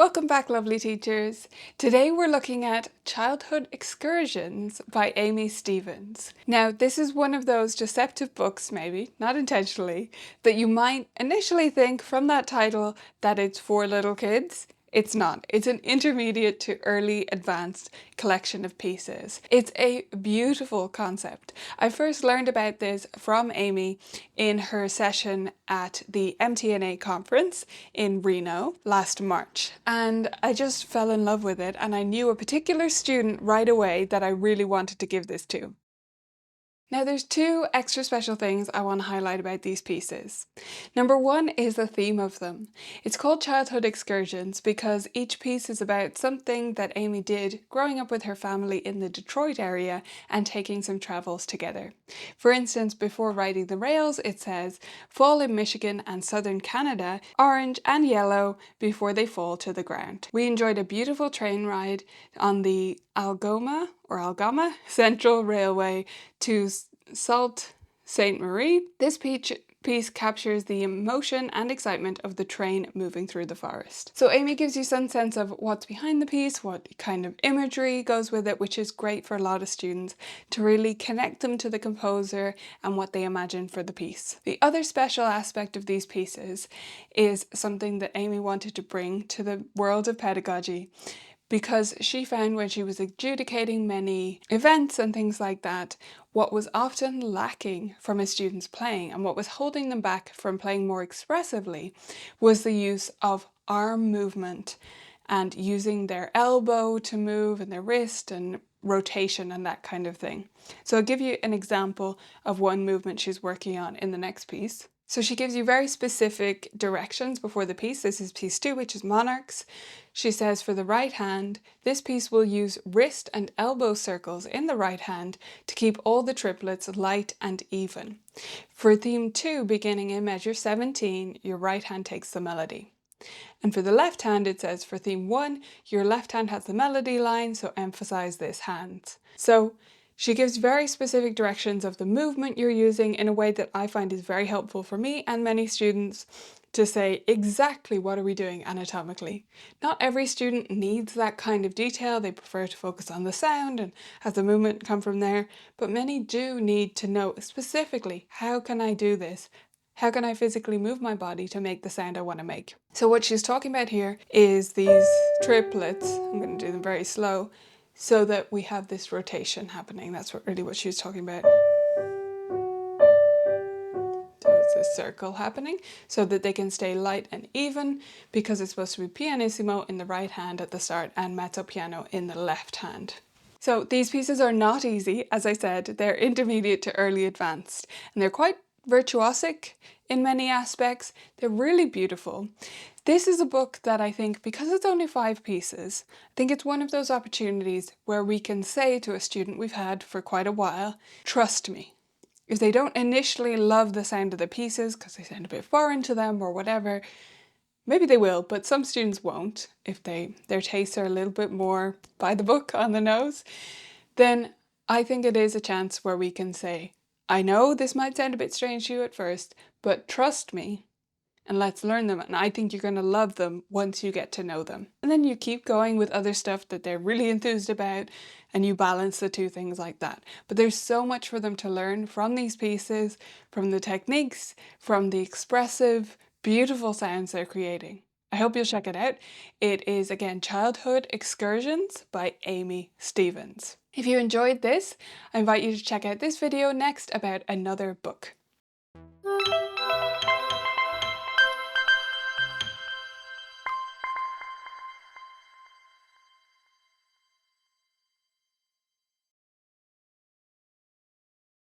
Welcome back, lovely teachers. Today we're looking at Childhood Excursions by Amy Stevens. Now, this is one of those deceptive books, maybe, not intentionally, that you might initially think from that title that it's for little kids. It's not. It's an intermediate to early advanced collection of pieces. It's a beautiful concept. I first learned about this from Amy in her session at the MTNA conference in Reno last March, and I just fell in love with it, and I knew a particular student right away that I really wanted to give this to. Now there's two extra special things I want to highlight about these pieces. Number one is the theme of them. It's called Childhood Excursions because each piece is about something that Amy did growing up with her family in the Detroit area and taking some travels together. For instance, before riding the rails, it says, fall in Michigan and southern Canada, orange and yellow before they fall to the ground. We enjoyed a beautiful train ride on the Algoma Central Railway to Sault Ste. Marie. This piece captures the emotion and excitement of the train moving through the forest. So Amy gives you some sense of what's behind the piece, what kind of imagery goes with it, which is great for a lot of students to really connect them to the composer and what they imagine for the piece. The other special aspect of these pieces is something that Amy wanted to bring to the world of pedagogy, because she found when she was adjudicating many events and things like that, what was often lacking from a student's playing and what was holding them back from playing more expressively was the use of arm movement and using their elbow to move and their wrist and rotation and that kind of thing. So I'll give you an example of one movement she's working on in the next piece. So she gives you very specific directions before the piece. This is piece 2, which is Monarchs. She says for the right hand, this piece will use wrist and elbow circles in the right hand to keep all the triplets light and even. For theme 2, beginning in measure 17, your right hand takes the melody. And for the left hand, it says for theme 1, your left hand has the melody line, so emphasize this hand. So she gives very specific directions of the movement you're using in a way that I find is very helpful for me and many students to say exactly what are we doing anatomically. Not every student needs that kind of detail. They prefer to focus on the sound and have the movement come from there, but many do need to know specifically, how can I do this? How can I physically move my body to make the sound I want to make? So what she's talking about here is these triplets. I'm going to do them very slow, so that we have this rotation happening. That's really what she was talking about. So it's a circle happening so that they can stay light and even, because it's supposed to be pianissimo in the right hand at the start and mezzo piano in the left hand. So these pieces are not easy. As I said, they're intermediate to early advanced, and they're quite virtuosic in many aspects. They're really beautiful. This is a book that I think, because it's only 5 pieces, I think it's one of those opportunities where we can say to a student we've had for quite a while, trust me. If they don't initially love the sound of the pieces because they sound a bit foreign to them or whatever, maybe they will, but some students won't. If their tastes are a little bit more by the book, on the nose, then I think it is a chance where we can say, I know this might sound a bit strange to you at first, but trust me, and let's learn them, and I think you're going to love them once you get to know them. And then you keep going with other stuff that they're really enthused about, and you balance the two things like that. But there's so much for them to learn from these pieces, from the techniques, from the expressive, beautiful sounds they're creating. I hope you'll check it out. It is, again, Childhood Excursions by Amy Stevens. If you enjoyed this, I invite you to check out this video next about another book.